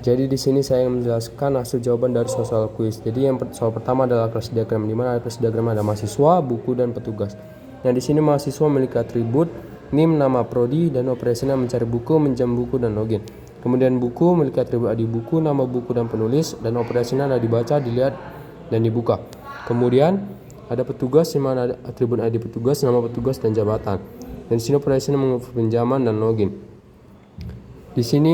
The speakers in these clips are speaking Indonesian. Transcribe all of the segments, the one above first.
Jadi di sini saya ingin menjelaskan hasil jawaban dari soal kuis. Jadi yang soal pertama adalah kelas diagram, di mana kelas diagram ada mahasiswa, buku, dan petugas. Nah, di sini mahasiswa memiliki atribut NIM, nama prodi, dan operasinya mencari buku, minjam buku, dan login. Kemudian buku memiliki atribut ID buku, nama buku, dan penulis, dan operasinya ada dibaca, dilihat, dan dibuka. Kemudian ada petugas, di mana ada atribut ID petugas, nama petugas, dan jabatan. Dan di sini operasinya mengupload pinjaman dan login. Di sini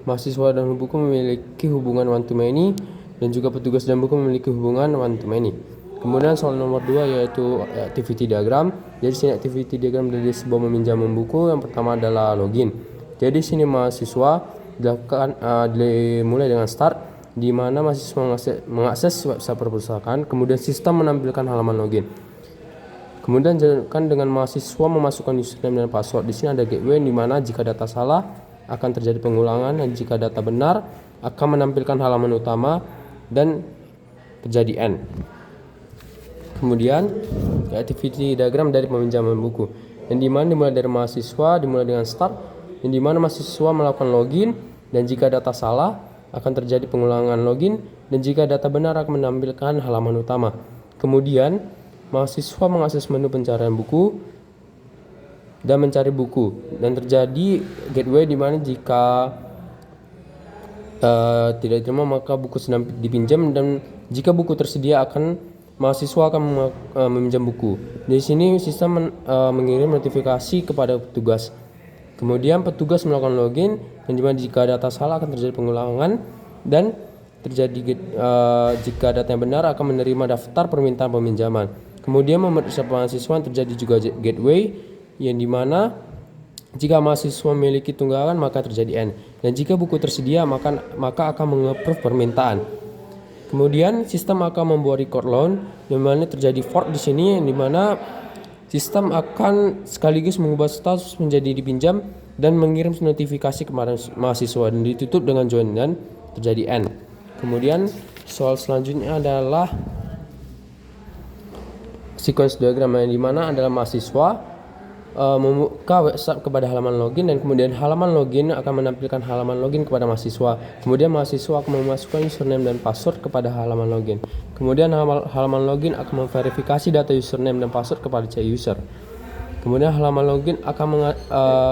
mahasiswa dan buku memiliki hubungan one to many, dan juga petugas dan buku memiliki hubungan one to many. Kemudian soal nomor 2 yaitu activity diagram. Jadi sini activity diagram dari sebuah meminjam buku. Yang pertama adalah login. Jadi sini mahasiswa dimulai dengan start, di mana mahasiswa mengakses website perpustakaan. Kemudian sistem menampilkan halaman login. Kemudian jalankan dengan mahasiswa memasukkan username dan password. Di sini ada gateway, di mana jika data salah akan terjadi pengulangan, dan jika data benar akan menampilkan halaman utama dan terjadi N. Kemudian activity diagram dari peminjaman buku, yang dimana dimulai dari mahasiswa, dimulai dengan start, yang dimana mahasiswa melakukan login, dan jika data salah akan terjadi pengulangan login, dan jika data benar akan menampilkan halaman utama. Kemudian mahasiswa mengakses menu pencarian buku dan mencari buku, dan terjadi gateway, di mana jika tidak diterima maka buku sedang dipinjam, dan jika buku tersedia akan mahasiswa akan meminjam buku. Di sini sistem mengirim notifikasi kepada petugas. Kemudian petugas melakukan login, dan dimana jika data salah akan terjadi pengulangan, dan terjadi jika data yang benar akan menerima daftar permintaan peminjaman. Kemudian memeriksa mahasiswa terjadi juga gateway, yang dimana jika mahasiswa memiliki tunggakan maka terjadi N, dan jika buku tersedia maka akan meng-approve permintaan. Kemudian sistem akan membuat record loan, di mana terjadi fork di sini, yang dimana sistem akan sekaligus mengubah status menjadi dipinjam dan mengirim notifikasi kepada mahasiswa, dan ditutup dengan join dan terjadi N. Kemudian soal selanjutnya adalah sequence diagram, yang dimana adalah mahasiswa membuka website kepada halaman login, dan kemudian halaman login akan menampilkan halaman login kepada mahasiswa. Kemudian mahasiswa akan memasukkan username dan password kepada halaman login. Kemudian halaman login akan memverifikasi data username dan password kepada C user. Kemudian halaman login akan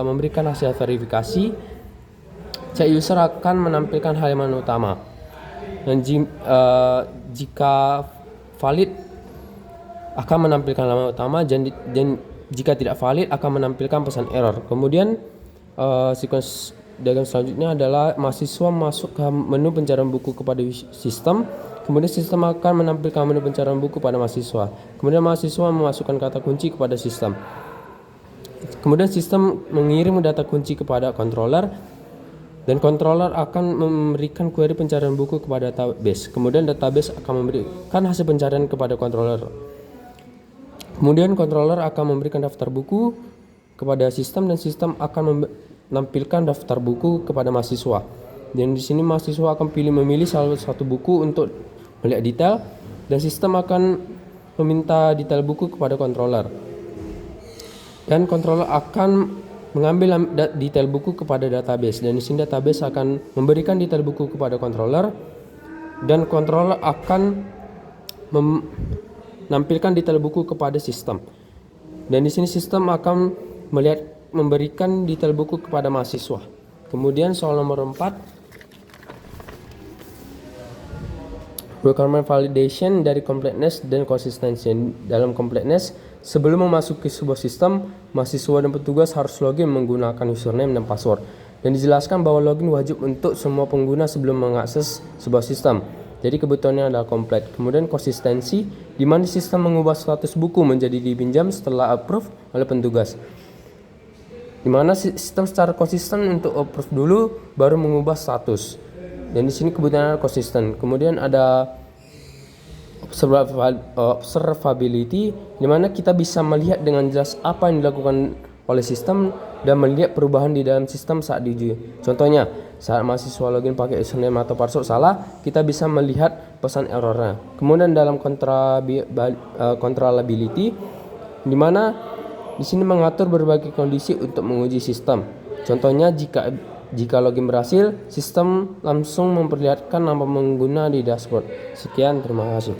memberikan hasil verifikasi. C user akan menampilkan halaman utama, dan jika valid akan menampilkan halaman utama, dan jika tidak valid akan menampilkan pesan error. Kemudian sequence diagram selanjutnya adalah mahasiswa masuk ke menu pencarian buku kepada sistem. Kemudian sistem akan menampilkan menu pencarian buku pada mahasiswa. Kemudian mahasiswa memasukkan kata kunci kepada sistem. Kemudian sistem mengirim data kunci kepada controller, dan controller akan memberikan query pencarian buku kepada database. Kemudian database akan memberikan hasil pencarian kepada controller. Kemudian controller akan memberikan daftar buku kepada sistem, dan sistem akan menampilkan daftar buku kepada mahasiswa. Dan di sini mahasiswa akan memilih salah satu buku untuk melihat detail, dan sistem akan meminta detail buku kepada controller. Dan controller akan mengambil detail buku kepada database, dan di sini database akan memberikan detail buku kepada controller, dan controller akan menampilkan detail buku kepada sistem. Dan di sini sistem akan memberikan detail buku kepada mahasiswa. Kemudian soal nomor 4, requirement validation dari completeness dan consistency. Dalam completeness, sebelum memasuki sebuah sistem, mahasiswa dan petugas harus login menggunakan username dan password. Dan dijelaskan bahwa login wajib untuk semua pengguna sebelum mengakses sebuah sistem. Jadi kebutuhannya adalah komplit. Kemudian konsistensi, di mana sistem mengubah status buku menjadi dipinjam setelah approve oleh petugas. Di mana sistem secara konsisten untuk approve dulu baru mengubah status. Dan di sini kebutuhannya konsisten. Kemudian ada observability, di mana kita bisa melihat dengan jelas apa yang dilakukan oleh sistem dan melihat perubahan di dalam sistem saat diuji. Contohnya, saat mahasiswa login pakai username atau password salah, kita bisa melihat pesan errornya. Kemudian dalam controllability, di mana di sini mengatur berbagai kondisi untuk menguji sistem. Contohnya, jika Jika login berhasil, sistem langsung memperlihatkan nama pengguna di dashboard. Sekian, terima kasih.